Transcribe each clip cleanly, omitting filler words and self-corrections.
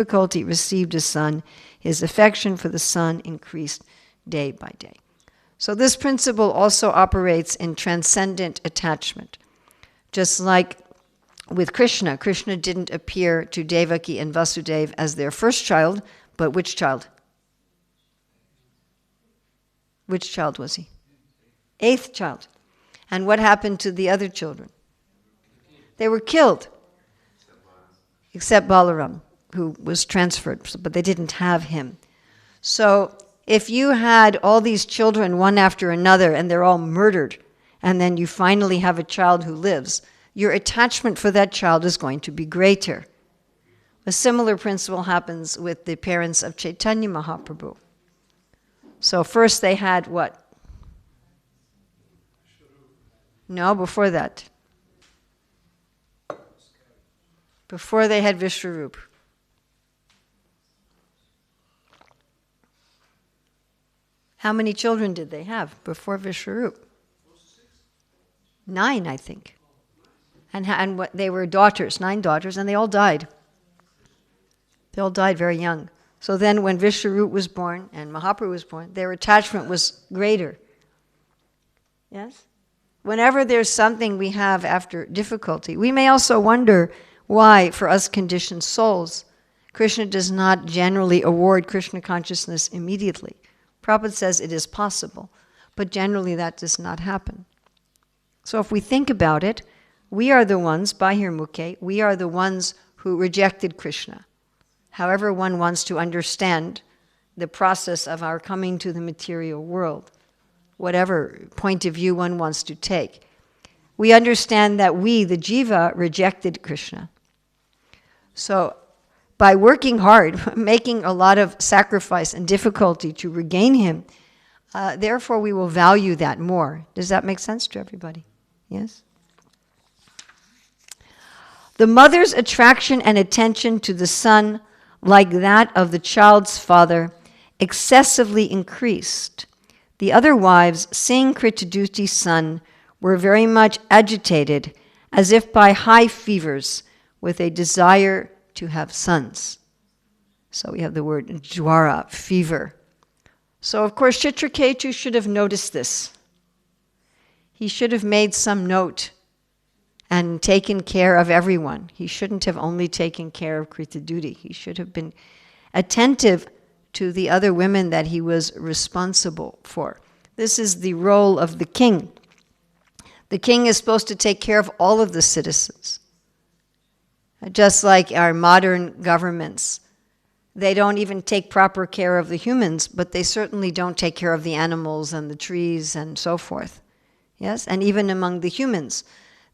difficulty received a son, his affection for the son increased day by day. So this principle also operates in transcendent attachment. Just like with Krishna, Krishna didn't appear to Devaki and Vasudeva as their first child, but which child? Which child was he? Eighth child. And what happened to the other children? They were killed. Except Balaram, who was transferred, but they didn't have him. So if you had all these children one after another and they're all murdered, and then you finally have a child who lives, your attachment for that child is going to be greater. A similar principle happens with the parents of Chaitanya Mahaprabhu. So first they had what? No, before that. Before they had Vishwarup. How many children did they have before Vishwarup? 9, I think. And what, they were daughters, 9 daughters, and they all died. They all died very young. So then when Vishwarup was born and Mahaprabhu was born, their attachment was greater. Yes? Whenever there's something we have after difficulty, we may also wonder why, for us conditioned souls, Krishna does not generally award Krishna consciousness immediately. Prabhupada says it is possible, but generally that does not happen. So if we think about it, we are the ones, Bahirmukhe, we are the ones who rejected Krishna. However one wants to understand the process of our coming to the material world, whatever point of view one wants to take. We understand that we, the jiva, rejected Krishna. So by working hard, making a lot of sacrifice and difficulty to regain him, therefore we will value that more. Does that make sense to everybody? Yes? The mother's attraction and attention to the son, like that of the child's father, excessively increased. The other wives, seeing Kritaduti's son, were very much agitated, as if by high fevers, with a desire to have sons. So we have the word jwara, fever. So of course Chitraketu should have noticed this. He should have made some note and taken care of everyone. He shouldn't have only taken care of Kritaduti. He should have been attentive to the other women that he was responsible for. This is the role of the king. The king is supposed to take care of all of the citizens. Just like our modern governments. They don't even take proper care of the humans, but they certainly don't take care of the animals and the trees and so forth. Yes? And even among the humans,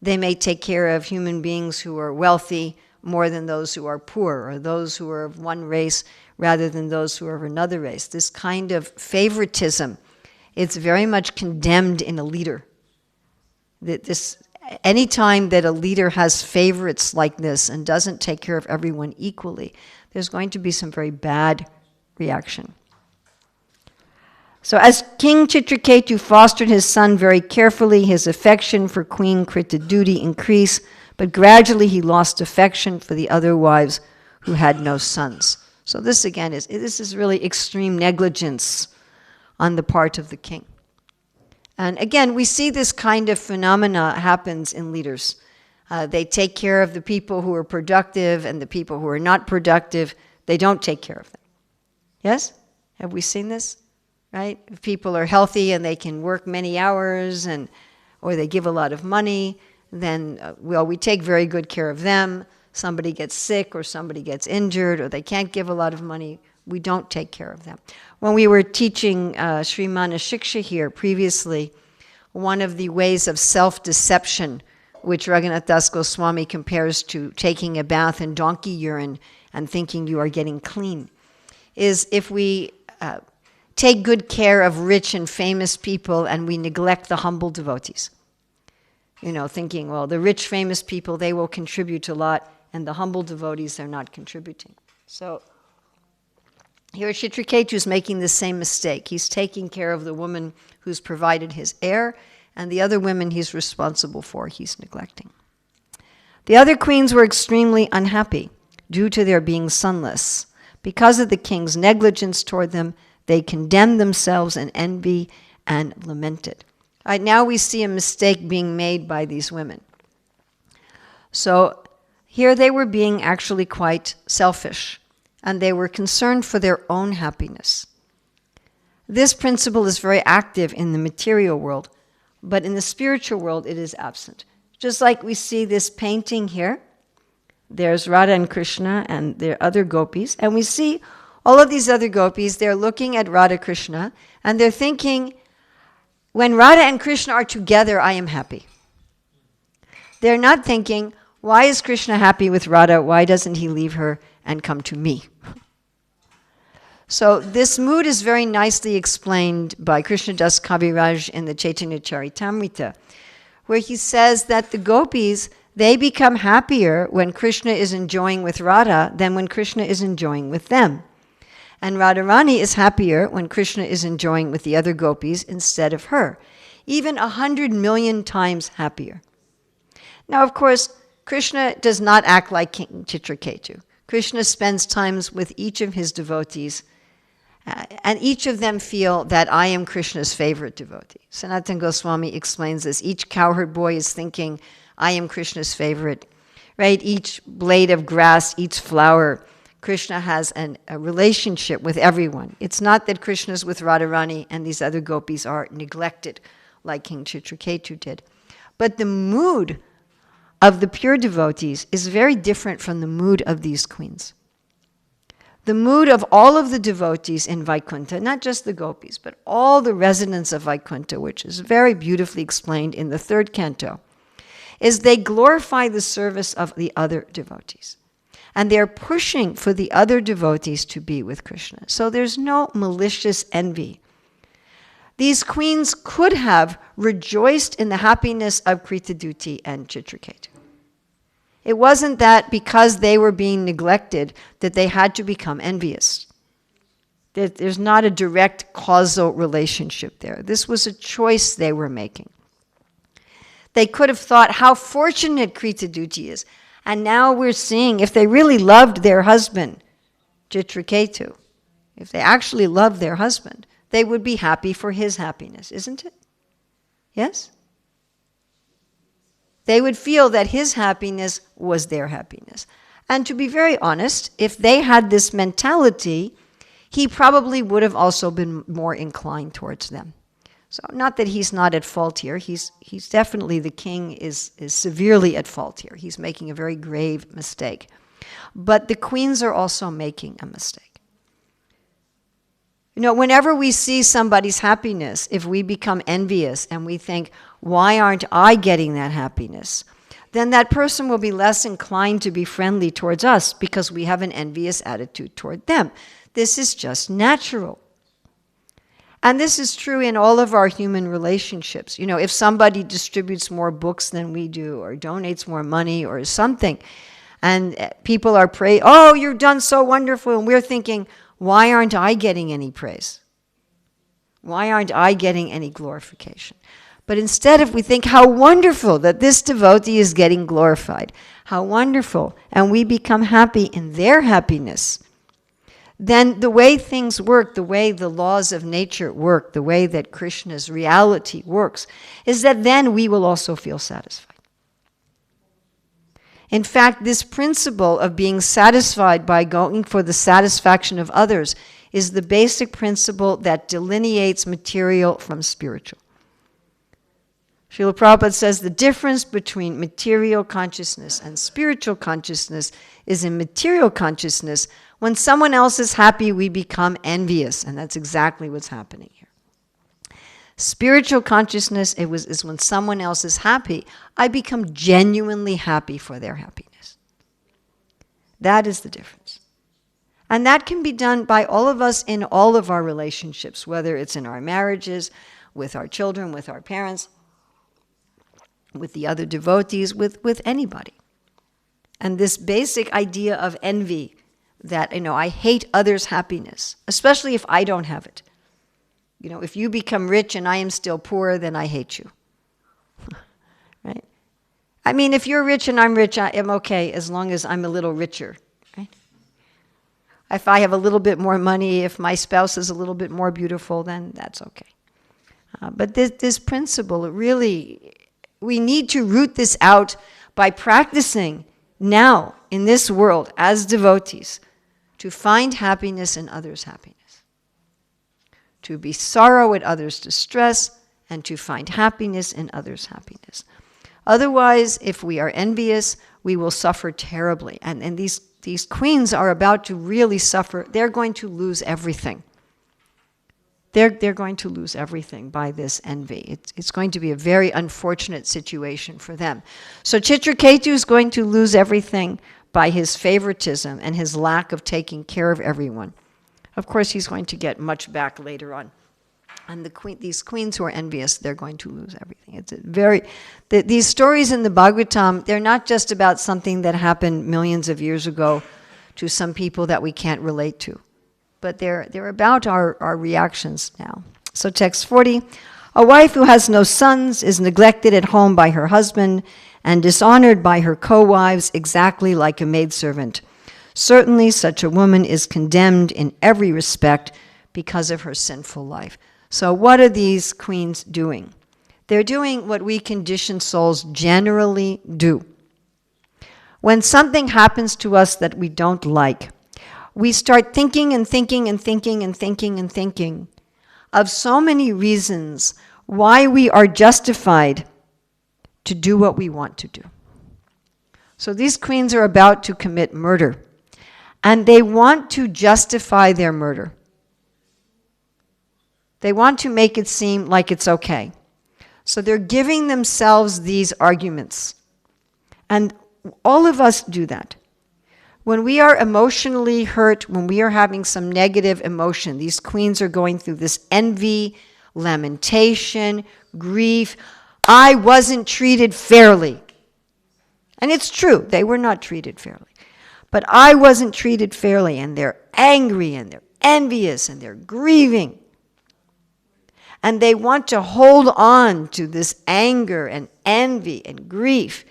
they may take care of human beings who are wealthy more than those who are poor, or those who are of one race rather than those who are of another race. This kind of favoritism, it's very much condemned in a leader. Any time that a leader has favorites like this and doesn't take care of everyone equally, there's going to be some very bad reaction. So as King Chitraketu fostered his son very carefully, his affection for Queen Kritaduti increased, but gradually he lost affection for the other wives who had no sons. So this again is really extreme negligence on the part of the king. And again, we see this kind of phenomena happens in leaders. They take care of the people who are productive, and the people who are not productive, they don't take care of them. Yes? Have we seen this? Right? If people are healthy and they can work many hours, or they give a lot of money, then, we take very good care of them. Somebody gets sick or somebody gets injured or they can't give a lot of money, we don't take care of them. When we were teaching Srimana Shiksha here previously, one of the ways of self-deception, which Raghunath Das Goswami compares to taking a bath in donkey urine and thinking you are getting clean, is if we take good care of rich and famous people and we neglect the humble devotees. Thinking, well, the rich, famous people, they will contribute a lot, and the humble devotees, they're not contributing. So here Chitraketu is making the same mistake. He's taking care of the woman who's provided his heir, and the other women he's responsible for, he's neglecting. The other queens were extremely unhappy. due to their being sonless. Because of the king's negligence toward them, they condemned themselves in envy and lamented. All right, now we see a mistake being made by these women. So here they were being actually quite selfish, and they were concerned for their own happiness. This principle is very active in the material world, but in the spiritual world it is absent. Just like we see this painting here, there's Radha and Krishna and there are other gopis, and we see all of these other gopis, they're looking at Radha Krishna, and they're thinking, when Radha and Krishna are together, I am happy. They're not thinking, why is Krishna happy with Radha? Why doesn't he leave her and come to me? So this mood is very nicely explained by Krishnadas Kaviraj in the Chaitanya Charitamrita, where he says that the gopis, they become happier when Krishna is enjoying with Radha than when Krishna is enjoying with them. And Radharani is happier when Krishna is enjoying with the other gopis instead of her. Even 100 million times happier. Now, of course, Krishna does not act like King Chitraketu. Krishna spends times with each of his devotees, and each of them feel that I am Krishna's favorite devotee. Sanatana Goswami explains this. Each cowherd boy is thinking, I am Krishna's favorite. Right? Each blade of grass, each flower, Krishna has a relationship with everyone. It's not that Krishna's with Radharani and these other gopis are neglected like King Chitraketu did. But the mood of the pure devotees is very different from the mood of these queens. The mood of all of the devotees in Vaikuntha, not just the gopis, but all the residents of Vaikuntha, which is very beautifully explained in the 3rd canto, is they glorify the service of the other devotees. And they're pushing for the other devotees to be with Krishna. So there's no malicious envy. These queens could have rejoiced in the happiness of Kritaduti and Chitraketu. It wasn't that because they were being neglected that they had to become envious. There's not a direct causal relationship there. This was a choice they were making. They could have thought how fortunate Kritaduti is. And now we're seeing if they really loved their husband, Chitraketu, if they actually loved their husband, they would be happy for his happiness, isn't it? Yes? They would feel that his happiness was their happiness. And to be very honest, if they had this mentality, he probably would have also been more inclined towards them. So not that he's not at fault here. He's definitely, the king is severely at fault here. He's making a very grave mistake. But the queens are also making a mistake. You know, whenever we see somebody's happiness, if we become envious and we think, why aren't I getting that happiness? Then that person will be less inclined to be friendly towards us because we have an envious attitude toward them. This is just natural. And this is true in all of our human relationships. You know, if somebody distributes more books than we do or donates more money or something, and people are praying, oh, you've done so wonderful, and we're thinking, why aren't I getting any praise? Why aren't I getting any glorification? But instead, if we think how wonderful that this devotee is getting glorified, how wonderful, and we become happy in their happiness, then the way things work, the way the laws of nature work, the way that Krishna's reality works, is that then we will also feel satisfied. In fact, this principle of being satisfied by going for the satisfaction of others is the basic principle that delineates material from spiritual. Srila Prabhupada says the difference between material consciousness and spiritual consciousness is in material consciousness. When someone else is happy, we become envious, and that's exactly what's happening here. Spiritual consciousness is when someone else is happy, I become genuinely happy for their happiness. That is the difference. And that can be done by all of us in all of our relationships, whether it's in our marriages, with our children, with our parents, with the other devotees, with anybody. And this basic idea of envy, that, I hate others' happiness, especially if I don't have it. If you become rich and I am still poor, then I hate you. Right? I mean, if you're rich and I'm rich, I am okay as long as I'm a little richer. Right? If I have a little bit more money, if my spouse is a little bit more beautiful, then that's okay. But this principle, really, we need to root this out by practicing now in this world as devotees to find happiness in others' happiness, to be sorrow at others' distress, and to find happiness in others' happiness. Otherwise, if we are envious, we will suffer terribly. And these queens are about to really suffer. They're going to lose everything. They're going to lose everything by this envy. It's going to be a very unfortunate situation for them. So Chitraketu is going to lose everything by his favoritism and his lack of taking care of everyone. Of course, he's going to get much back later on. And these queens who are envious, they're going to lose everything. These stories in the Bhagavatam, they're not just about something that happened millions of years ago to some people that we can't relate to, but they're about our reactions now. So text 40, a wife who has no sons is neglected at home by her husband and dishonored by her co-wives exactly like a maidservant. Certainly such a woman is condemned in every respect because of her sinful life. So what are these queens doing? They're doing what we conditioned souls generally do. When something happens to us that we don't like, we start thinking and thinking and thinking and thinking and thinking of so many reasons why we are justified to do what we want to do. So these queens are about to commit murder, and they want to justify their murder. They want to make it seem like it's okay. So they're giving themselves these arguments. And all of us do that. When we are emotionally hurt, when we are having some negative emotion, these queens are going through this envy, lamentation, grief. I wasn't treated fairly. And it's true, they were not treated fairly. But I wasn't treated fairly, and they're angry, and they're envious, and they're grieving. And they want to hold on to this anger and envy and grief.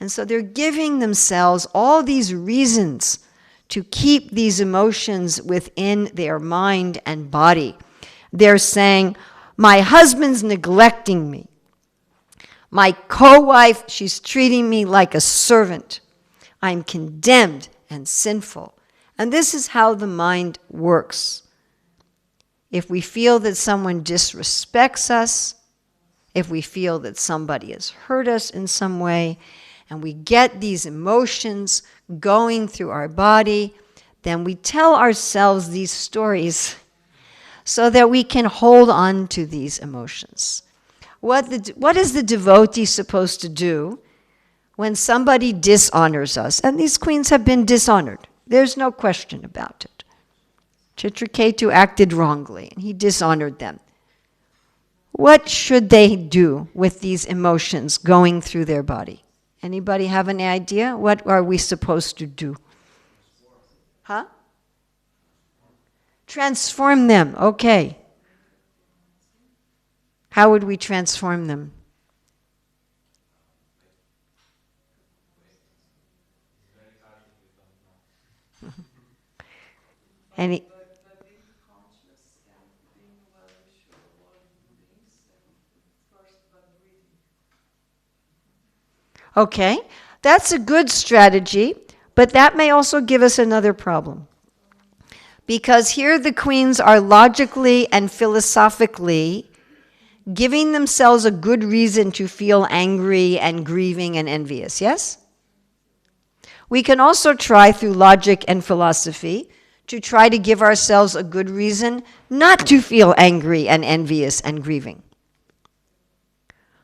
And so they're giving themselves all these reasons to keep these emotions within their mind and body. They're saying, my husband's neglecting me. My co-wife, she's treating me like a servant. I'm condemned and sinful. And this is how the mind works. If we feel that someone disrespects us, if we feel that somebody has hurt us in some way, and we get these emotions going through our body, then we tell ourselves these stories so that we can hold on to these emotions. What is the devotee supposed to do when somebody dishonors us? And these queens have been dishonored. There's no question about it. Chitraketu acted wrongly, and he dishonored them. What should they do with these emotions going through their body? Anybody have any idea? What are we supposed to do? Huh? Transform them. Okay. How would we transform them? Any? Okay, that's a good strategy, but that may also give us another problem. Because here the queens are logically and philosophically giving themselves a good reason to feel angry and grieving and envious, yes? We can also try through logic and philosophy to try to give ourselves a good reason not to feel angry and envious and grieving.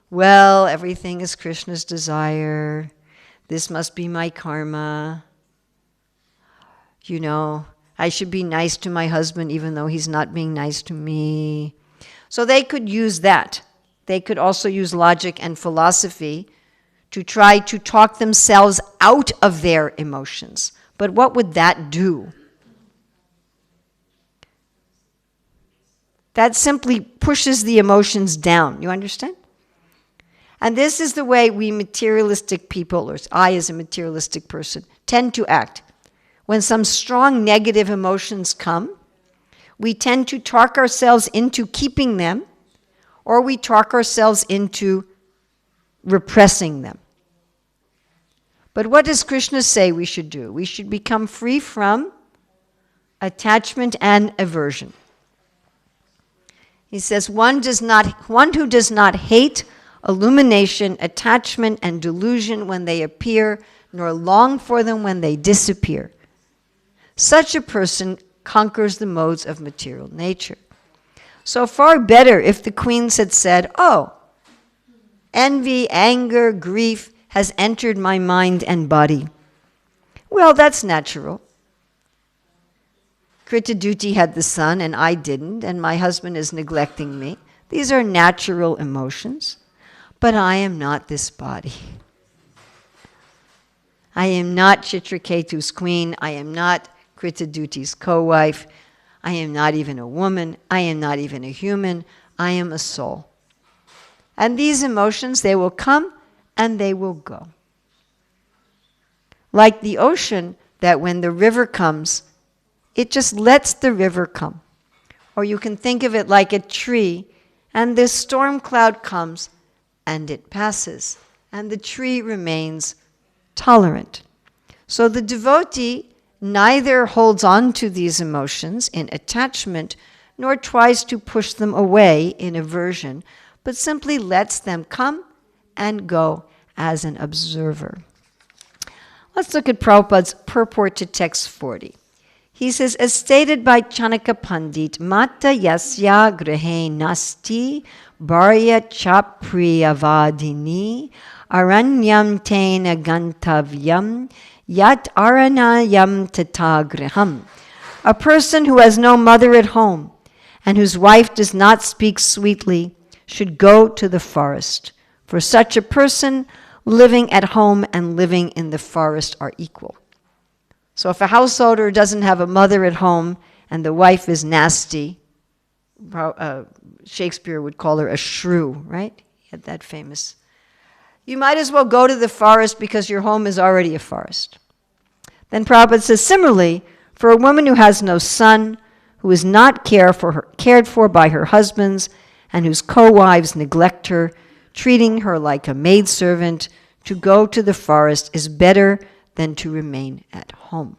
Well, everything is Krishna's desire. This must be my karma. You know, I should be nice to my husband even though he's not being nice to me. So they could use that. They could also use logic and philosophy to try to talk themselves out of their emotions. But what would that do? That simply pushes the emotions down. You understand? And this is the way we materialistic people, or I as a materialistic person, tend to act. When some strong negative emotions come, we tend to talk ourselves into keeping them, or we talk ourselves into repressing them. But what does Krishna say we should do? We should become free from attachment and aversion. He says, one who does not hate illumination, attachment, and delusion when they appear, nor long for them when they disappear. Such a person conquers the modes of material nature. So far better if the queens had said, oh, envy, anger, grief has entered my mind and body. Well, that's natural. Kritaduti had the son and I didn't, and my husband is neglecting me. These are natural emotions, but I am not this body. I am not Chitraketu's queen. I am not Kritaduti's co-wife. I am not even a woman. I am not even a human. I am a soul. And these emotions, they will come and they will go. Like the ocean, that when the river comes, it just lets the river come. Or you can think of it like a tree, and this storm cloud comes and it passes, and the tree remains tolerant. So the devotee neither holds on to these emotions in attachment, nor tries to push them away in aversion, but simply lets them come and go as an observer. Let's look at Prabhupada's purport to text 40. He says, as stated by Chanaka Pandit, Mata yasya grahe nasti bharya chapriyavadini aranyam tena gantavyam yat aranayam tatagraham. A person who has no mother at home and whose wife does not speak sweetly should go to the forest. For such a person, living at home and living in the forest are equal. So if a householder doesn't have a mother at home and the wife is nasty, Shakespeare would call her a shrew, right? He had that famous. You might as well go to the forest because your home is already a forest. Then Prabhupada says, similarly, for a woman who has no son, who is not cared for by her husbands, and whose co-wives neglect her, treating her like a maidservant, to go to the forest is better than to remain at home.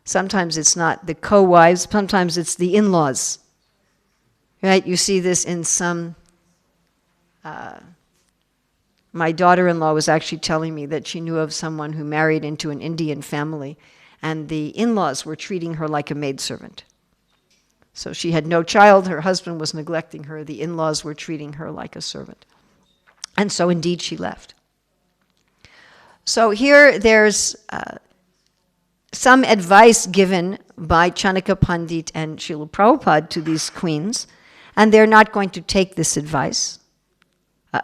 Sometimes it's not the co-wives, sometimes it's the in-laws. Right? You see this in some... my daughter-in-law was actually telling me that she knew of someone who married into an Indian family, and the in-laws were treating her like a maidservant. So she had no child, her husband was neglecting her, the in-laws were treating her like a servant. And so indeed she left. So here there's some advice given by Chanaka Pandit and Srila Prabhupada to these queens, and they're not going to take this advice.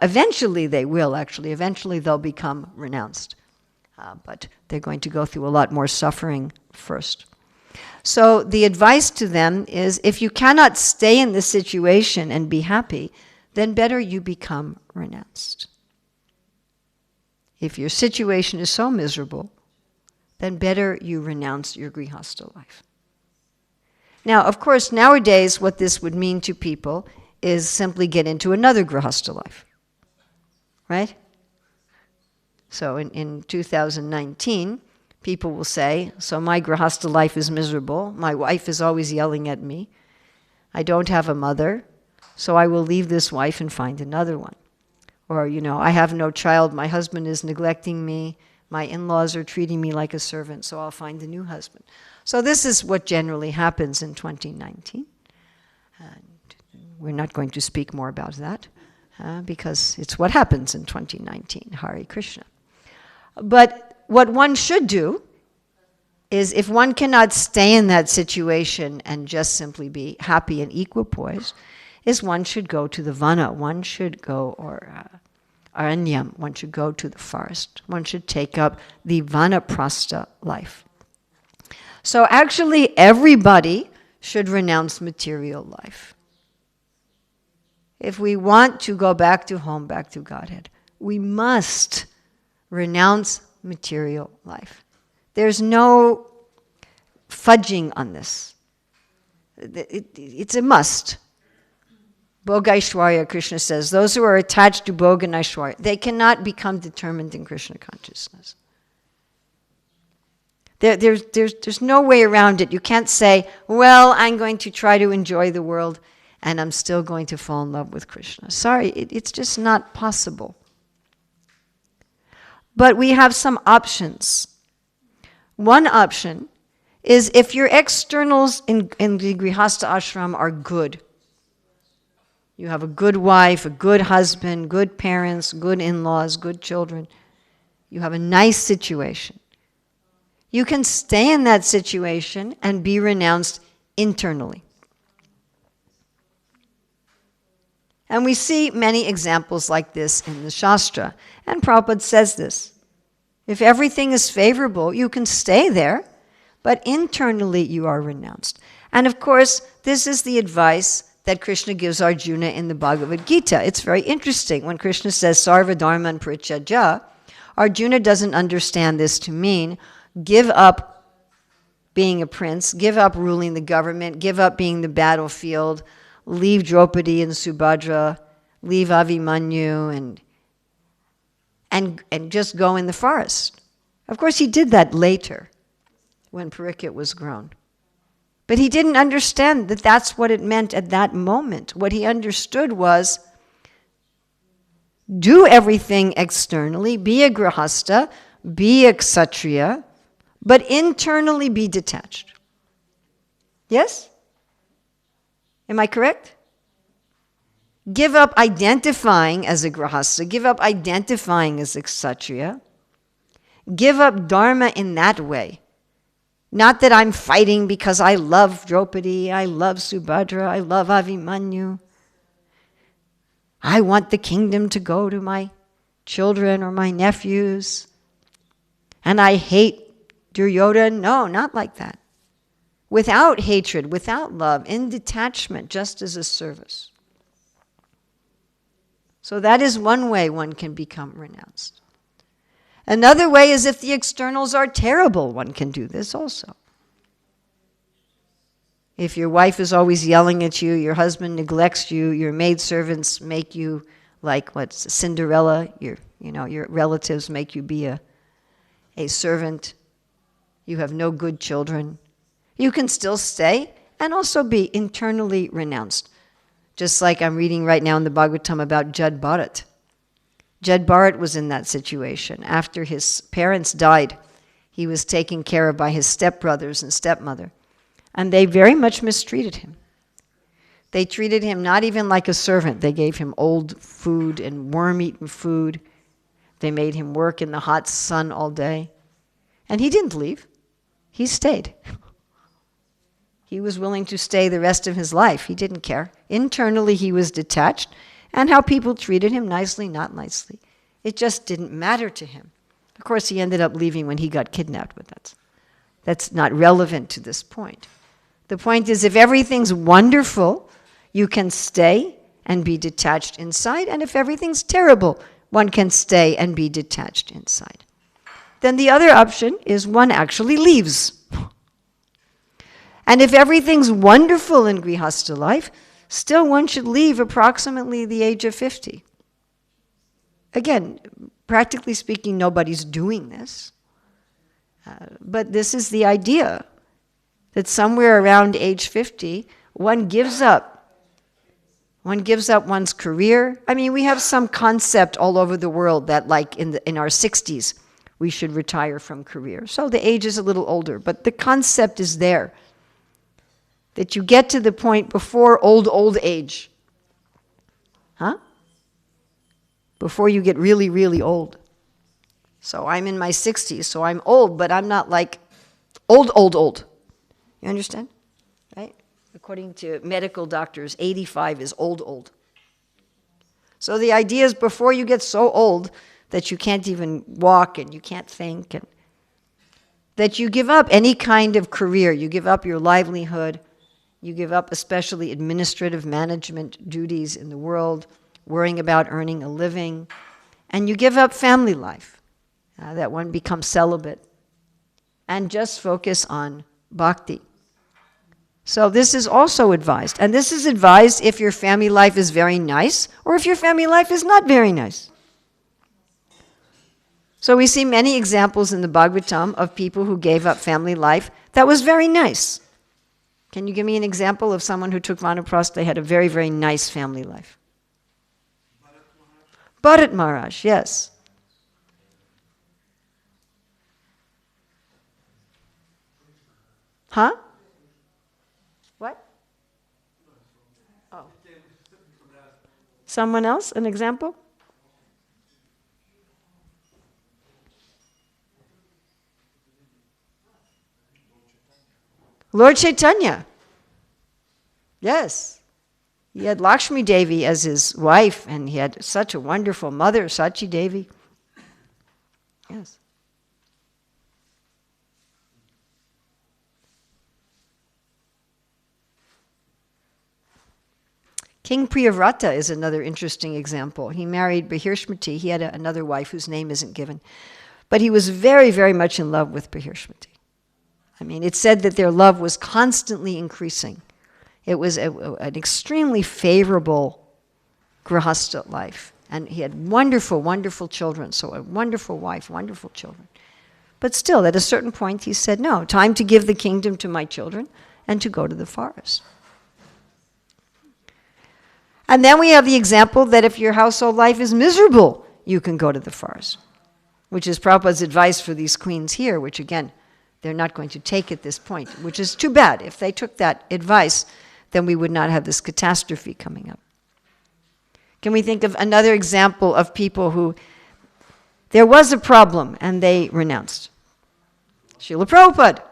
Eventually they will, actually. Eventually they'll become renounced. But they're going to go through a lot more suffering first. So the advice to them is, if you cannot stay in this situation and be happy, then better you become renounced. If your situation is so miserable, then better you renounce your grihastha life. Now, of course, nowadays what this would mean to people is simply get into another grihastha life. Right? So in 2019, people will say, so my grihastha life is miserable, my wife is always yelling at me, I don't have a mother, so I will leave this wife and find another one. Or, I have no child, my husband is neglecting me, my in-laws are treating me like a servant, so I'll find a new husband. So this is what generally happens in 2019. And we're not going to speak more about that, because it's what happens in 2019, Hare Krishna. But what one should do is, if one cannot stay in that situation and just simply be happy and equipoised, is one should go to the vana, one should go, or aranyam, one should go to the forest. One should take up the vanaprastha life. So actually everybody should renounce material life. If we want to go back to home, back to Godhead, we must renounce material life. There's no fudging on this. It's a must. Bhogaishwarya, Krishna says, those who are attached to Bhoga and Aishwarya, they cannot become determined in Krishna consciousness. There's no way around it. You can't say, well, I'm going to try to enjoy the world and I'm still going to fall in love with Krishna. Sorry, it's just not possible. But we have some options. One option is if your externals in the Grihastha ashram are good. You have a good wife, a good husband, good parents, good in-laws, good children. You have a nice situation. You can stay in that situation and be renounced internally. And we see many examples like this in the Shastra. And Prabhupada says this. If everything is favorable, you can stay there, but internally you are renounced. And of course, this is the advice that Krishna gives Arjuna in the Bhagavad Gita. It's very interesting. When Krishna says, Sarva dharman parityajya, Arjuna doesn't understand this to mean, give up being a prince, give up ruling the government, give up being the battlefield, leave Draupadi and Subhadra, leave Abhimanyu, and just go in the forest. Of course, he did that later, when Parikshit was grown. But he didn't understand that that's what it meant at that moment. What he understood was, do everything externally, be a grihastha, be a kshatriya, but internally be detached. Yes? Am I correct? Give up identifying as a grihastha, give up identifying as a kshatriya, give up dharma in that way. Not that I'm fighting because I love Draupadi, I love Subhadra, I love Abhimanyu. I want the kingdom to go to my children or my nephews. And I hate Duryodhana. No, not like that. Without hatred, without love, in detachment, just as a service. So that is one way one can become renounced. Another way is if the externals are terrible, one can do this also. If your wife is always yelling at you, your husband neglects you, your maidservants make you like Cinderella, your relatives make you be a servant, you have no good children, you can still stay and also be internally renounced. Just like I'm reading right now in the Bhagavatam about Jad Bharat. Jad Bharat was in that situation. After his parents died, he was taken care of by his stepbrothers and stepmother. And they very much mistreated him. They treated him not even like a servant. They gave him old food and worm-eaten food. They made him work in the hot sun all day. And he didn't leave. He stayed. He was willing to stay the rest of his life. He didn't care. Internally, he was detached. And how people treated him, nicely, not nicely. It just didn't matter to him. Of course, he ended up leaving when he got kidnapped, but that's not relevant to this point. The point is, if everything's wonderful, you can stay and be detached inside, and if everything's terrible, one can stay and be detached inside. Then the other option is one actually leaves. And if everything's wonderful in Grihastha life, still one should leave approximately the age of 50. Again, practically speaking, nobody's doing this. But this is the idea, that somewhere around age 50, one gives up. One gives up one's career. I mean, we have some concept all over the world that like in our 60s, we should retire from career. So the age is a little older, but the concept is there. That you get to the point before old age. Huh? Before you get really, really old. So I'm in my 60s, so I'm old, but I'm not like old. You understand? Right? According to medical doctors, 85 is old. So the idea is before you get so old that you can't even walk and you can't think, and that you give up any kind of career, you give up your livelihood, you give up especially administrative management duties in the world, worrying about earning a living, and you give up family life, that one becomes celibate. and just focus on bhakti. So this is also advised. And this is advised if your family life is very nice or if your family life is not very nice. So we see many examples in the Bhagavatam of people who gave up family life that was very nice. Can you give me an example of someone who took Vanaprastha? They had a very, very nice family life. Bharat Maharaj, yes. Huh? What? Oh. Someone else? An example? Lord Chaitanya. Yes. He had Lakshmi Devi as his wife, and he had such a wonderful mother, Sachi Devi. Yes. King Priyavrata is another interesting example. He married Bahirshmati. He had another wife whose name isn't given. But he was very, very much in love with Bahirshmati. I mean, it's said that their love was constantly increasing. It was an extremely favorable grihastha life. And he had wonderful, wonderful children. So a wonderful wife, wonderful children. But still, at a certain point, he said, no, time to give the kingdom to my children and to go to the forest. And then we have the example that if your household life is miserable, you can go to the forest, which is Prabhupada's advice for these queens here, which again, they're not going to take at this point, which is too bad. If they took that advice, then we would not have this catastrophe coming up. Can we think of another example of people who, there was a problem and they renounced? Srila Prabhupada.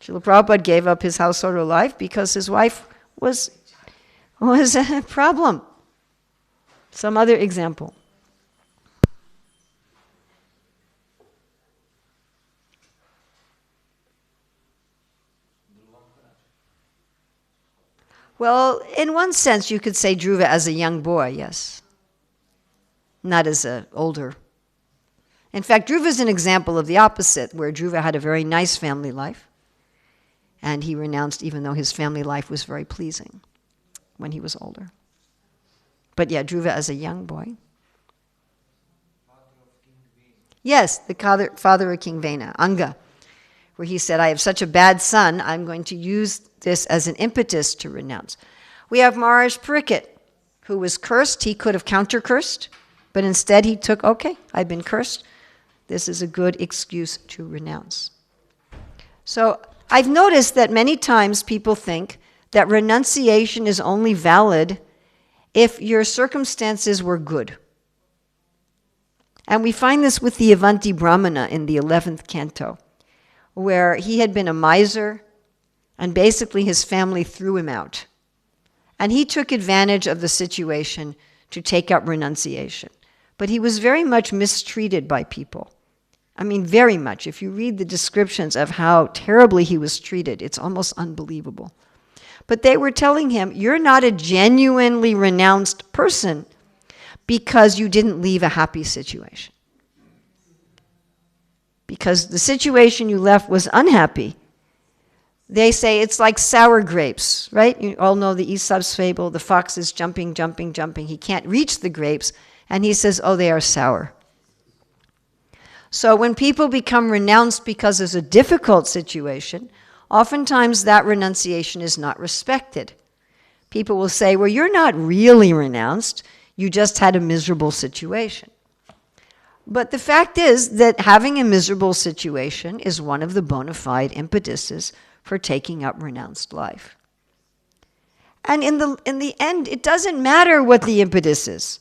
Srila Prabhupada gave up his household life because his wife was a problem. Some other example. Well, in one sense, you could say Dhruva as a young boy, yes. Not as an older. In fact, Dhruva is an example of the opposite, where Dhruva had a very nice family life, and he renounced even though his family life was very pleasing when he was older. But yeah, Dhruva as a young boy. Yes, the father of King Vena, Anga, where he said, I have such a bad son, I'm going to use this as an impetus to renounce. We have Maharaj Parikshit, who was cursed. He could have counter-cursed, but instead he took, okay, I've been cursed. This is a good excuse to renounce. So I've noticed that many times people think that renunciation is only valid if your circumstances were good. And we find this with the Avanti Brahmana in the 11th canto, where he had been a miser, and basically his family threw him out. And he took advantage of the situation to take up renunciation. But he was very much mistreated by people. I mean, very much. If you read the descriptions of how terribly he was treated, it's almost unbelievable. But they were telling him, you're not a genuinely renounced person because you didn't leave a happy situation. Because the situation you left was unhappy. They say it's like sour grapes, right? You all know the Aesop's fable, the fox is jumping, jumping, jumping. He can't reach the grapes, and he says, oh, they are sour. So when people become renounced because there's a difficult situation, oftentimes that renunciation is not respected. People will say, well, you're not really renounced, you just had a miserable situation. But the fact is that having a miserable situation is one of the bona fide impetuses for taking up renounced life. And in the end, it doesn't matter what the impetus is.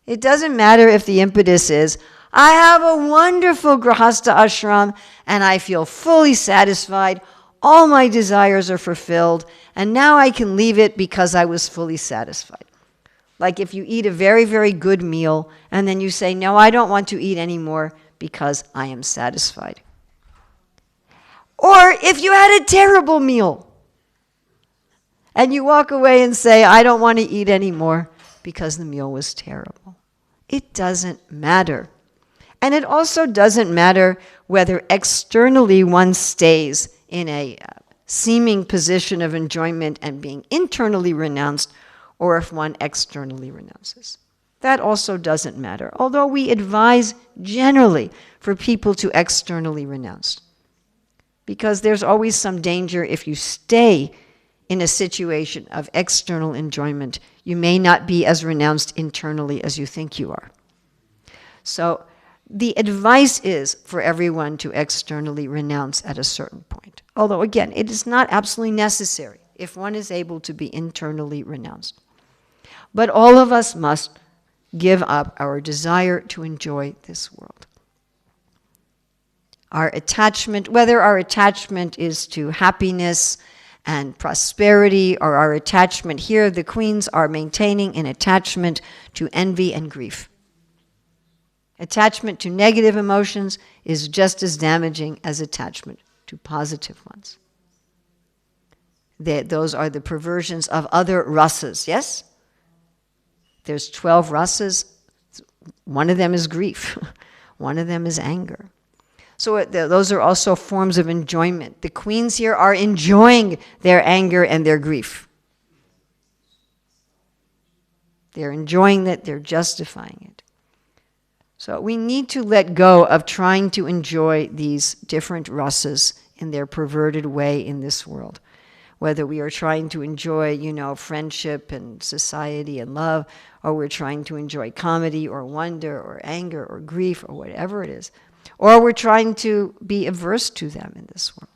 It doesn't matter if the impetus is, I have a wonderful grihastha ashram and I feel fully satisfied, all my desires are fulfilled, and now I can leave it because I was fully satisfied. Like if you eat a very, very good meal and then you say, no, I don't want to eat anymore because I am satisfied. Or if you had a terrible meal and you walk away and say, I don't want to eat anymore because the meal was terrible. It doesn't matter. And it also doesn't matter whether externally one stays in a seeming position of enjoyment and being internally renounced, or if one externally renounces. That also doesn't matter, although we advise generally for people to externally renounce. Because there's always some danger if you stay in a situation of external enjoyment, you may not be as renounced internally as you think you are. So the advice is for everyone to externally renounce at a certain point. Although, again, it is not absolutely necessary if one is able to be internally renounced. But all of us must give up our desire to enjoy this world. Our attachment, whether our attachment is to happiness and prosperity, or our attachment here, the queens are maintaining an attachment to envy and grief. Attachment to negative emotions is just as damaging as attachment to positive ones. Those are the perversions of other rasas, yes? There's 12 rasas. One of them is grief. One of them is anger. So those are also forms of enjoyment. The queens here are enjoying their anger and their grief. They're enjoying it, they're justifying it. So we need to let go of trying to enjoy these different rasas in their perverted way in this world. Whether we are trying to enjoy, friendship and society and love, or we're trying to enjoy comedy or wonder or anger or grief or whatever it is. Or we're trying to be averse to them in this world.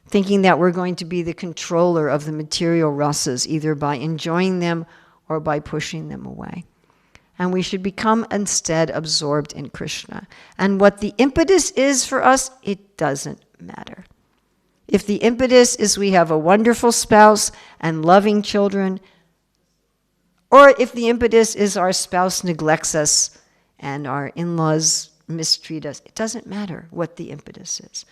Thinking that we're going to be the controller of the material rasas, either by enjoying them or by pushing them away. And we should become instead absorbed in Krishna. And what the impetus is for us, it doesn't matter. If the impetus is we have a wonderful spouse and loving children, or if the impetus is our spouse neglects us and our in-laws mistreat us, it doesn't matter what the impetus is.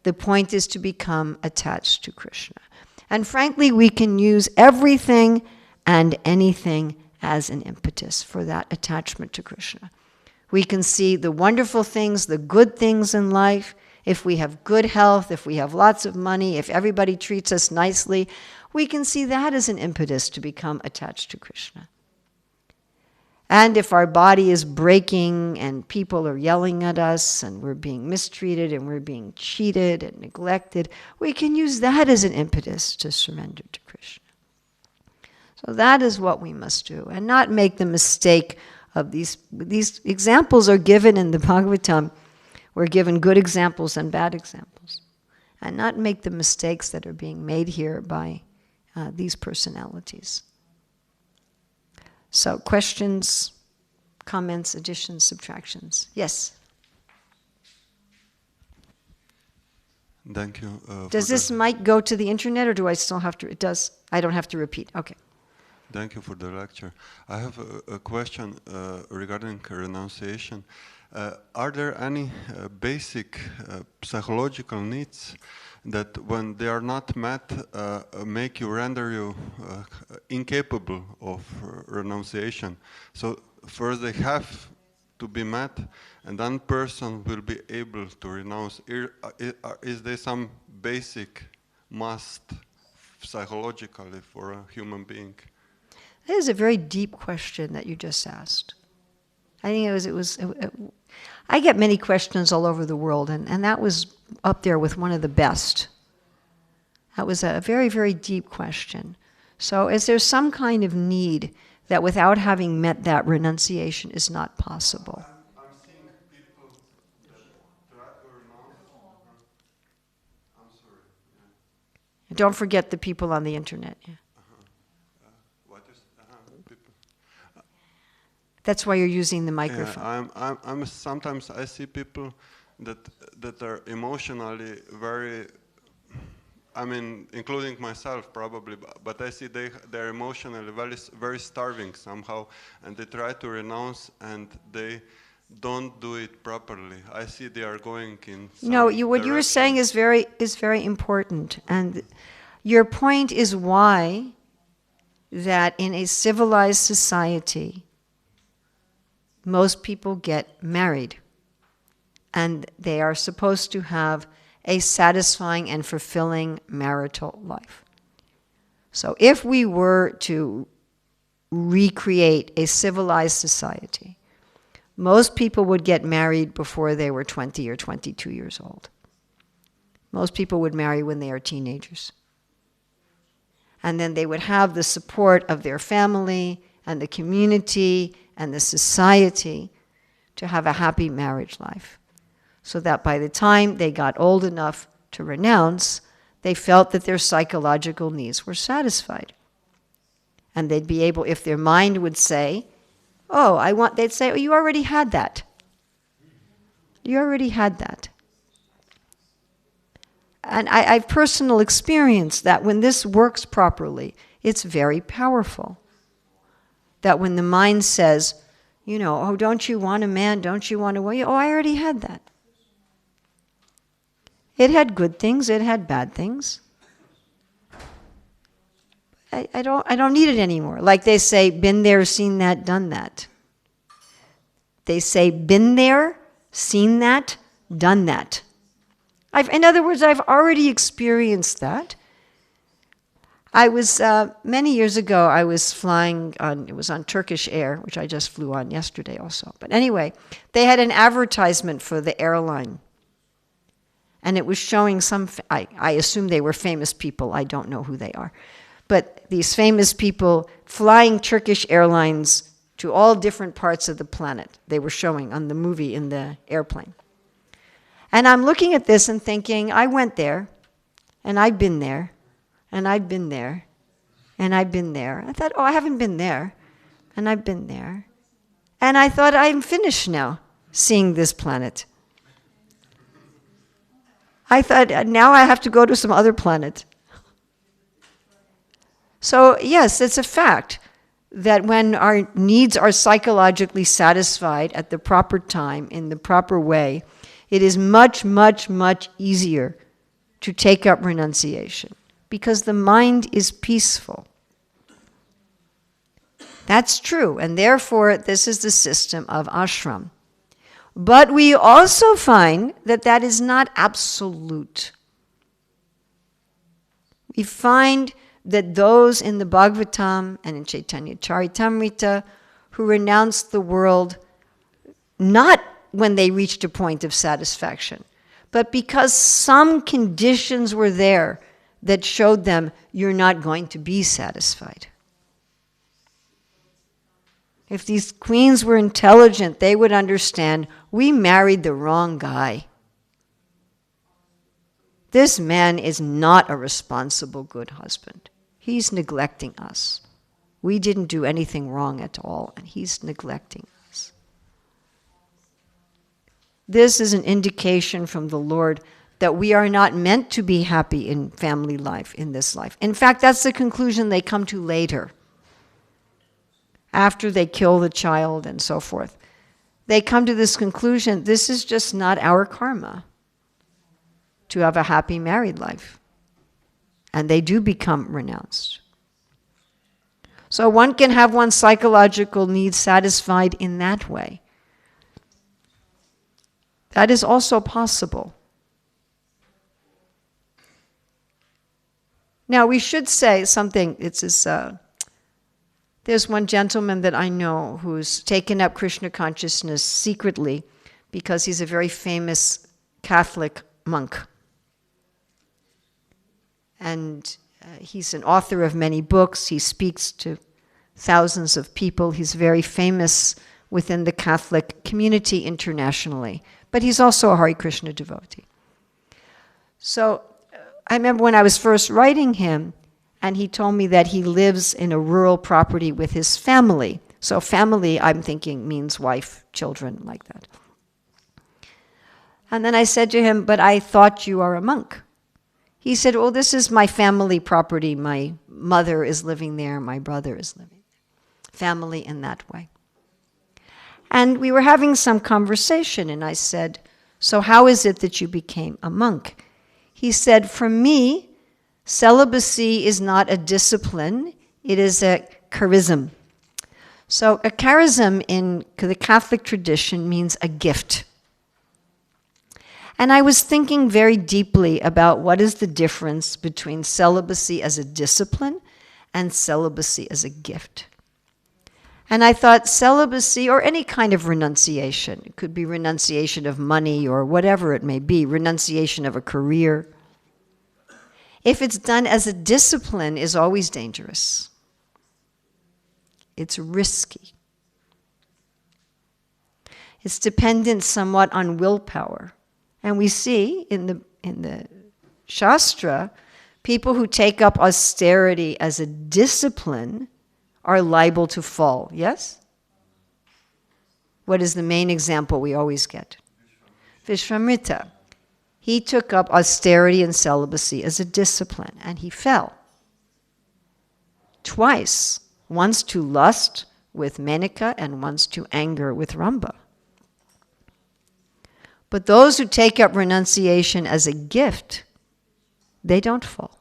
The point is to become attached to Krishna. And frankly, we can use everything and anything as an impetus for that attachment to Krishna. We can see the wonderful things, the good things in life. If we have good health, if we have lots of money, if everybody treats us nicely, we can see that as an impetus to become attached to Krishna. And if our body is breaking and people are yelling at us and we're being mistreated and we're being cheated and neglected, we can use that as an impetus to surrender to Krishna. So that is what we must do, and not make the mistake of these examples are given in the Bhagavatam. We're given good examples and bad examples, and not make the mistakes that are being made here by these personalities. So questions, comments, additions, subtractions? Yes? Thank you. Does this mic go to the internet, or do I still have to? It does. I don't have to repeat. Okay. Thank you for the lecture. I have a question regarding renunciation. Are there any basic psychological needs that, when they are not met, make you render you incapable of renunciation? So first they have to be met, and then person will be able to renounce. Is there some basic must psychologically for a human being? That is a very deep question that you just asked. I think I get many questions all over the world, and that was up there with one of the best. That was a very, very deep question. So is there some kind of need that without having met that, renunciation is not possible? I'm seeing people that try to renounce. I'm sorry. Yeah. Don't forget the people on the internet. Yeah. What is people? That's why you're using the microphone. Yeah, I'm sometimes I see people that are emotionally very, I mean, including myself probably, but I see they're emotionally very, very starving somehow, and they try to renounce and they don't do it properly. I see they are going in some No, what you were direction. saying is very important, and your point is why that in a civilized society most people get married. And they are supposed to have a satisfying and fulfilling marital life. So if we were to recreate a civilized society, most people would get married before they were 20 or 22 years old. Most people would marry when they are teenagers. And then they would have the support of their family and the community and the society to have a happy marriage life. So that by the time they got old enough to renounce, they felt that their psychological needs were satisfied. And they'd be able, if their mind would say, they'd say, oh, you already had that. You already had that. And I've personal experience that when this works properly, it's very powerful. That when the mind says, oh, don't you want a man? Don't you want a woman? Oh, I already had that. It had good things, it had bad things. I don't need it anymore. Like they say, been there, seen that, done that. They say, been there, seen that, done that. In other words, I've already experienced that. I was, many years ago, I was flying it was on Turkish Air, which I just flew on yesterday also. But anyway, they had an advertisement for the airline. And it was showing I assume they were famous people, I don't know who they are. But these famous people flying Turkish Airlines to all different parts of the planet, they were showing on the movie in the airplane. And I'm looking at this and thinking, I went there, and I've been there, and I've been there, and I've been there. I thought, I haven't been there, and I've been there. And I thought, I'm finished now seeing this planet. I thought, now I have to go to some other planet. So yes, it's a fact that when our needs are psychologically satisfied at the proper time, in the proper way, it is much, much, much easier to take up renunciation because the mind is peaceful. That's true, and therefore this is the system of ashram. But we also find that that is not absolute. We find that those in the Bhagavatam and in Chaitanya Charitamrita who renounced the world not when they reached a point of satisfaction, but because some conditions were there that showed them you're not going to be satisfied. If these queens were intelligent, they would understand we married the wrong guy. This man is not a responsible, good husband. He's neglecting us. We didn't do anything wrong at all, and he's neglecting us. This is an indication from the Lord that we are not meant to be happy in family life, in this life. In fact, that's the conclusion they come to later, after they kill the child and so forth. They come to this conclusion, this is just not our karma to have a happy married life. And they do become renounced. So one can have one's psychological needs satisfied in that way. That is also possible. Now we should say something, there's one gentleman that I know who's taken up Krishna consciousness secretly because he's a very famous Catholic monk. And he's an author of many books. He speaks to thousands of people. He's very famous within the Catholic community internationally. But he's also a Hare Krishna devotee. So I remember when I was first writing him, and he told me that he lives in a rural property with his family. So family, I'm thinking, means wife, children, like that. And then I said to him, but I thought you are a monk. He said, well, this is my family property. My mother is living there. My brother is living there. Family in that way. And we were having some conversation, and I said, so how is it that you became a monk? He said, for me, celibacy is not a discipline, it is a charism. So a charism in the Catholic tradition means a gift. And I was thinking very deeply about what is the difference between celibacy as a discipline and celibacy as a gift. And I thought celibacy, or any kind of renunciation, it could be renunciation of money or whatever it may be, renunciation of a career, if it's done as a discipline, is always dangerous. It's risky. It's dependent somewhat on willpower. And we see in the Shastra, people who take up austerity as a discipline are liable to fall, yes? What is the main example we always get? Vishwamitra. He took up austerity and celibacy as a discipline, and he fell. Twice. Once to lust with Menaka and once to anger with Ramba. But those who take up renunciation as a gift, they don't fall.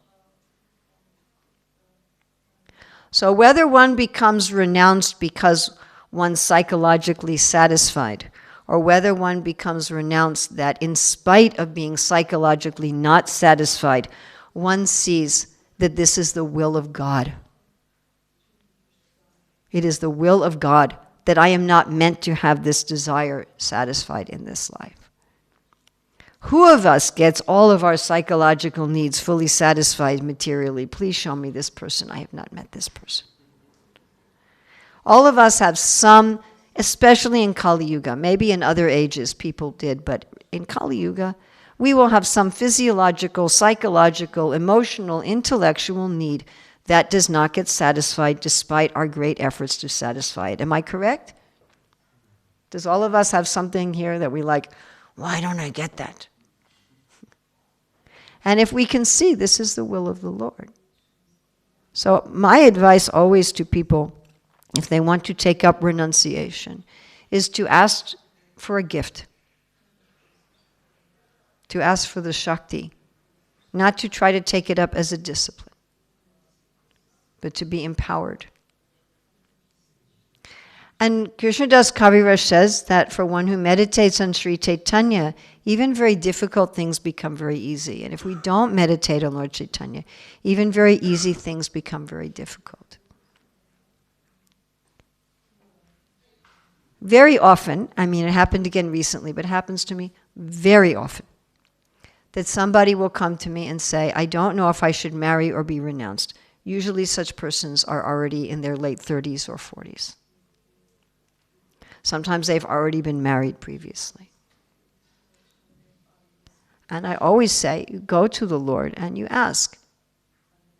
So whether one becomes renounced because one's psychologically satisfied, or whether one becomes renounced that in spite of being psychologically not satisfied, one sees that this is the will of God. It is the will of God that I am not meant to have this desire satisfied in this life. Who of us gets all of our psychological needs fully satisfied materially? Please show me this person. I have not met this person. All of us have some, especially in Kali Yuga. Maybe in other ages people did, but in Kali Yuga, we will have some physiological, psychological, emotional, intellectual need that does not get satisfied despite our great efforts to satisfy it. Am I correct? Does all of us have something here that we like, why don't I get that? And if we can see this is the will of the Lord. So my advice always to people, if they want to take up renunciation, is to ask for a gift. To ask for the Shakti. Not to try to take it up as a discipline, but to be empowered. And Krishnadas Kaviraj says that for one who meditates on Sri Chaitanya, even very difficult things become very easy. And if we don't meditate on Lord Chaitanya, even very easy things become very difficult. Very often, I mean it happened again recently, but it happens to me very often, that somebody will come to me and say, I don't know if I should marry or be renounced. Usually such persons are already in their late 30s or 40s. Sometimes they've already been married previously. And I always say, you go to the Lord and you ask,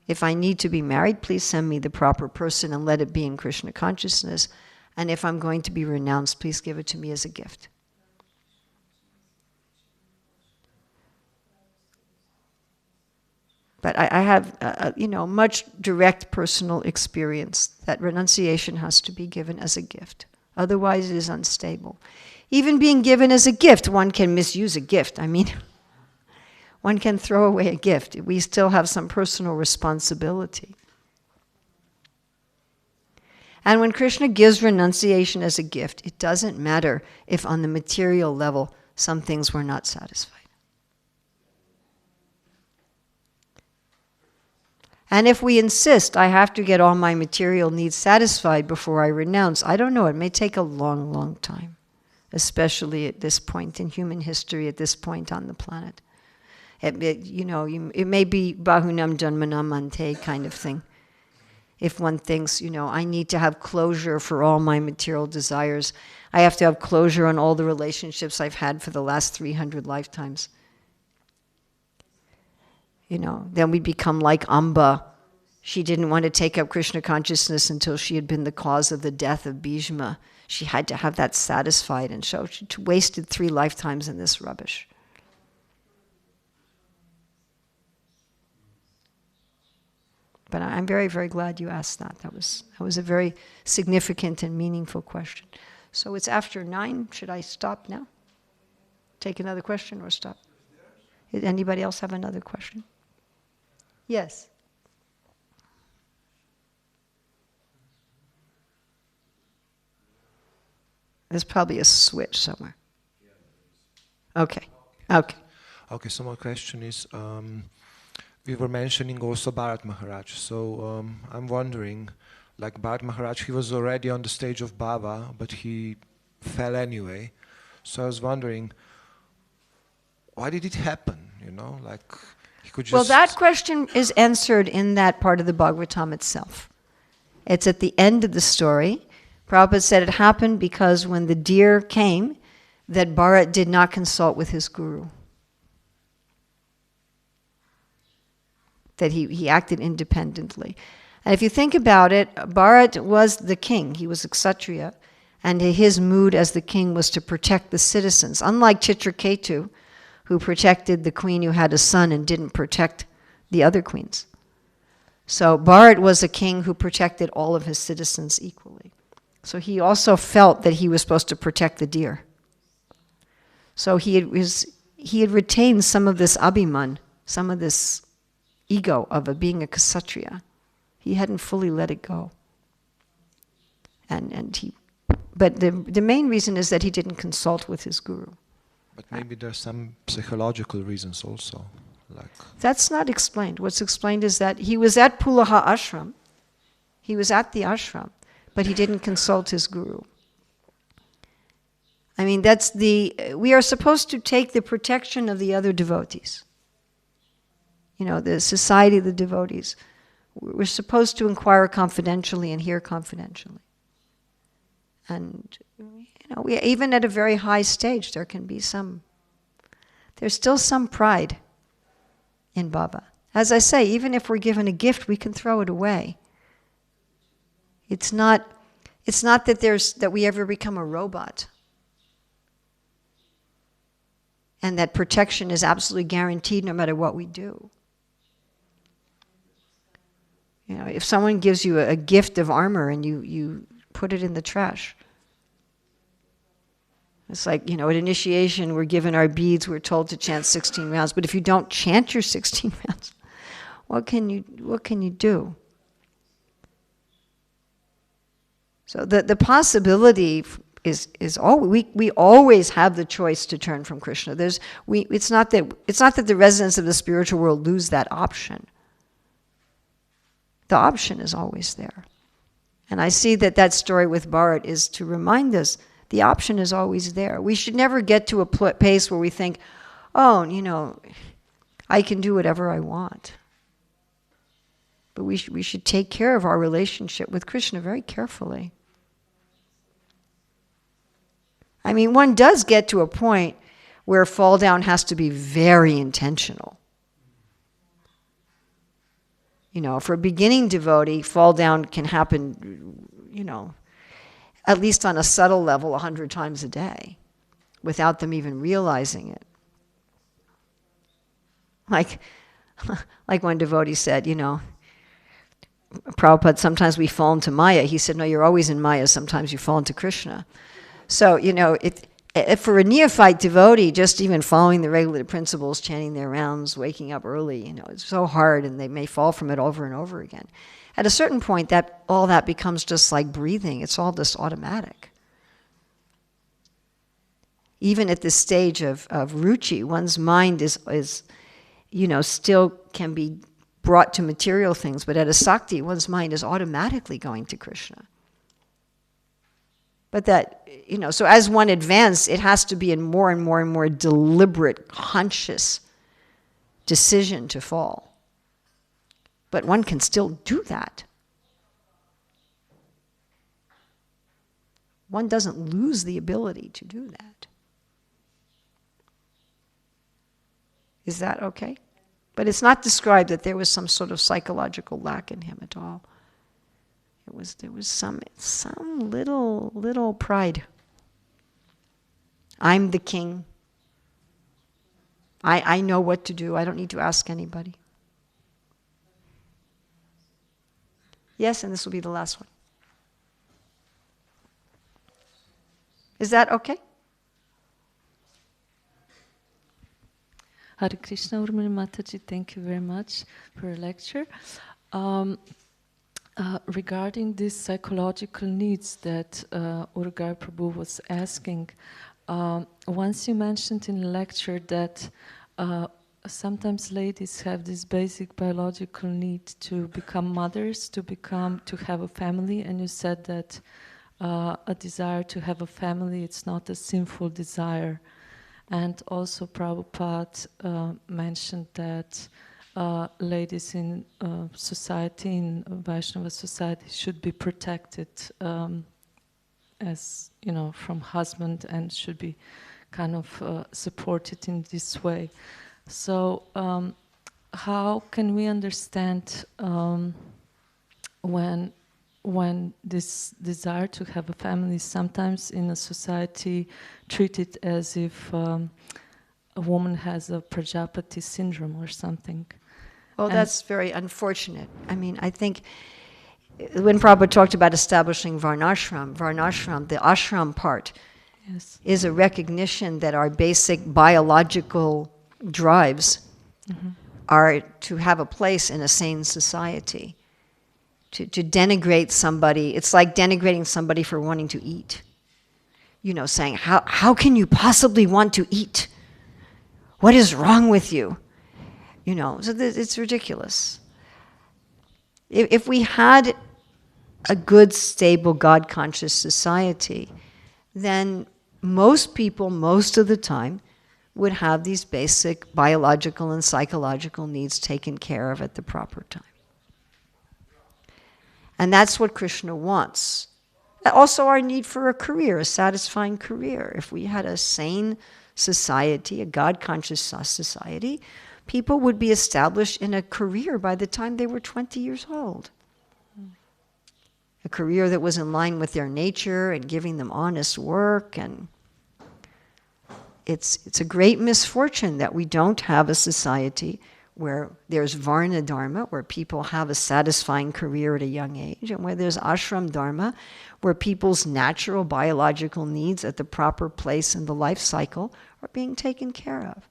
if I need to be married, please send me the proper person and let it be in Krishna consciousness. And if I'm going to be renounced, please give it to me as a gift. But I have, much direct personal experience that renunciation has to be given as a gift. Otherwise, it is unstable. Even being given as a gift, one can misuse a gift. I mean, one can throw away a gift. We still have some personal responsibility. And when Krishna gives renunciation as a gift, it doesn't matter if on the material level some things were not satisfied. And if we insist, I have to get all my material needs satisfied before I renounce, I don't know, it may take a long, long time, especially at this point in human history, at this point on the planet. It may be bahunam janmanam ante kind of thing. If one thinks, I need to have closure for all my material desires, I have to have closure on all the relationships I've had for the last 300 lifetimes. Then we become like Amba. She didn't want to take up Krishna consciousness until she had been the cause of the death of Bhishma. She had to have that satisfied, and so she wasted 3 lifetimes in this rubbish. But I'm very, very glad you asked that. That was a very significant and meaningful question. So it's after 9. Should I stop now? Take another question or stop? Did anybody else have another question? Yes. There's probably a switch somewhere. Okay. Okay. Okay, so my question is, we were mentioning also Bharat Maharaj. So I'm wondering, like Bharat Maharaj, he was already on the stage of Baba, but he fell anyway. So I was wondering, why did it happen? You know, like he could just. Well, that question is answered in that part of the Bhagavatam itself. It's at the end of the story. Prabhupada said it happened because when the deer came, that Bharat did not consult with his guru. That he acted independently. And if you think about it, Bharat was the king. He was a Kshatriya. And his mood as the king was to protect the citizens. Unlike Chitraketu, who protected the queen who had a son and didn't protect the other queens. So Bharat was a king who protected all of his citizens equally. So he also felt that he was supposed to protect the deer. So he had retained some of this abhiman, some of this ego of being a Kshatriya. He hadn't fully let it go. But the main reason is that he didn't consult with his guru. But maybe there's some psychological reasons also. Like that's not explained. What's explained is that he was at Pulaha ashram. He was at the ashram, but he didn't consult his guru. I mean, we are supposed to take the protection of the other devotees. You know, the society of the devotees. We're supposed to inquire confidentially and hear confidentially. And, you know, even at a very high stage, there's still some pride in Baba. As I say, even if we're given a gift, we can throw it away. It's not that we ever become a robot. And that protection is absolutely guaranteed no matter what we do. You know, if someone gives you a gift of armor and you put it in the trash. It's like, you know, at initiation we're given our beads, we're told to chant 16 rounds, but if you don't chant your 16 rounds, what can you do? So the possibility is always, we always have the choice to turn from Krishna. It's not that the residents of the spiritual world lose that option. The option is always there. And I see that story with Bharat is to remind us the option is always there. We should never get to a place where we think, oh, you know, I can do whatever I want. But we should take care of our relationship with Krishna very carefully. I mean, one does get to a point where fall down has to be very intentional. You know, for a beginning devotee, fall down can happen, you know, at least on a subtle level 100 times a day, without them even realizing it. Like one devotee said, you know, Prabhupada, sometimes we fall into Maya. He said, no, you're always in Maya. Sometimes you fall into Krishna. So, you know, if for a neophyte devotee, just even following the regulative principles, chanting their rounds, waking up early, you know, it's so hard and they may fall from it over and over again. At a certain point, all that becomes just like breathing. It's all just automatic. Even at this stage of ruchi, one's mind is, you know, still can be brought to material things, but at a sakti, one's mind is automatically going to Krishna. But that, you know, so as one advances, it has to be a more and more and more deliberate, conscious decision to fall. But one can still do that. One doesn't lose the ability to do that. Is that okay? But it's not described that there was some sort of psychological lack in him at all. There was some little pride. I'm the king. I know what to do. I don't need to ask anybody. Yes, and this will be the last one. Is that okay? Hare Krishna, Urmila Mataji, thank you very much for your lecture. Regarding these psychological needs that Urgar Prabhu was asking, once you mentioned in a lecture that sometimes ladies have this basic biological need to become mothers, to have a family, and you said that a desire to have a family, it's not a sinful desire. And also Prabhupada mentioned that ladies in society, in Vaishnava society, should be protected as, you know, from husband, and should be kind of supported in this way. So how can we understand when this desire to have a family is sometimes in a society treated as if a woman has a Prajapati syndrome or something? Well, And that's very unfortunate. I mean, I think when Prabhupada talked about establishing varnashram, the ashram part, yes. is a recognition that our basic biological drives are to have a place in a sane society. To denigrate somebody, it's like denigrating somebody for wanting to eat. You know, saying, how can you possibly want to eat? What is wrong with you? You know, so it's ridiculous. If we had a good, stable, God-conscious society, then most people, most of the time, would have these basic biological and psychological needs taken care of at the proper time. And that's what Krishna wants. Also our need for a career, a satisfying career. If we had a sane society, a God-conscious society, people would be established in a career by the time they were 20 years old. A career that was in line with their nature and giving them honest work. And it's a great misfortune that we don't have a society where there's Varna Dharma, where people have a satisfying career at a young age, and where there's Ashram Dharma, where people's natural biological needs at the proper place in the life cycle are being taken care of.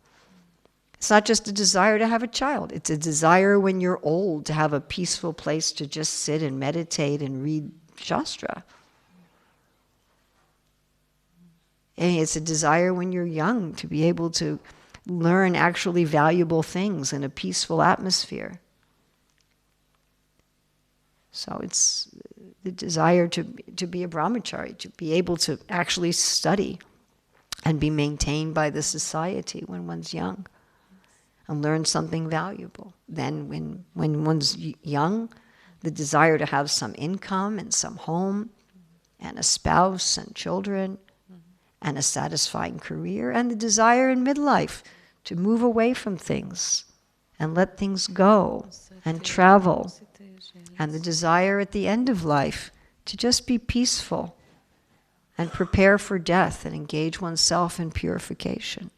It's not just a desire to have a child. It's a desire when you're old to have a peaceful place to just sit and meditate and read Shastra. And it's a desire when you're young to be able to learn actually valuable things in a peaceful atmosphere. So it's the desire to be a brahmachari, to be able to actually study and be maintained by the society when one's young and learn something valuable. Then when one's young, the desire to have some income and some home and a spouse and children and a satisfying career, and the desire in midlife to move away from things and let things go and travel, and the desire at the end of life to just be peaceful and prepare for death and engage oneself in purification.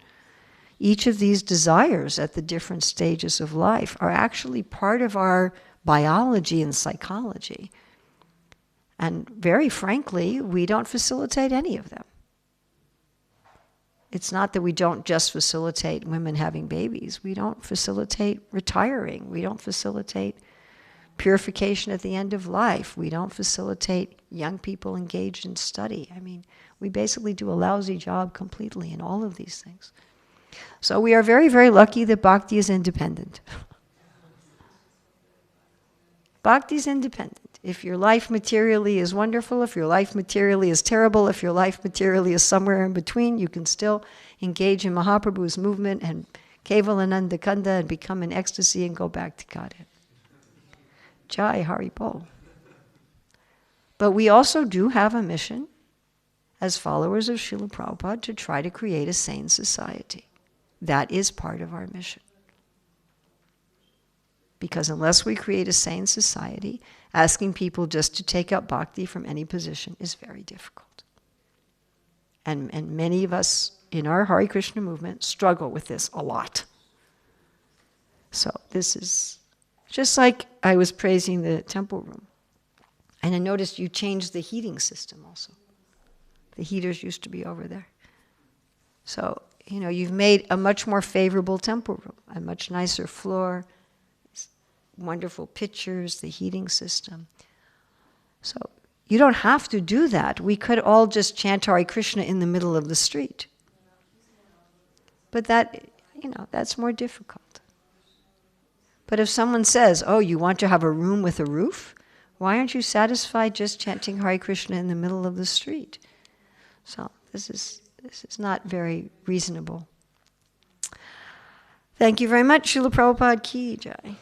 Each of these desires at the different stages of life are actually part of our biology and psychology. And very frankly, we don't facilitate any of them. It's not that we don't just facilitate women having babies. We don't facilitate retiring. We don't facilitate purification at the end of life. We don't facilitate young people engaged in study. I mean, we basically do a lousy job completely in all of these things. So we are very, very lucky that bhakti is independent. Bhakti is independent. If your life materially is wonderful, if your life materially is terrible, if your life materially is somewhere in between, you can still engage in Mahaprabhu's movement and Kevalananda Kanda and become in ecstasy and go back to Godhead. Jai Hari Bol. But we also do have a mission as followers of Srila Prabhupada to try to create a sane society. That is part of our mission. Because unless we create a sane society, asking people just to take up bhakti from any position is very difficult. And many of us in our Hare Krishna movement struggle with this a lot. So this is just like I was praising the temple room. And I noticed you changed the heating system also. The heaters used to be over there. So, you know, you've made a much more favorable temple room, a much nicer floor, wonderful pictures, the heating system. So you don't have to do that. We could all just chant Hare Krishna in the middle of the street. But that, that's more difficult. But if someone says, oh, you want to have a room with a roof? Why aren't you satisfied just chanting Hare Krishna in the middle of the street? So this is not very reasonable. Thank you very much. Srila Prabhupada Ki Jai.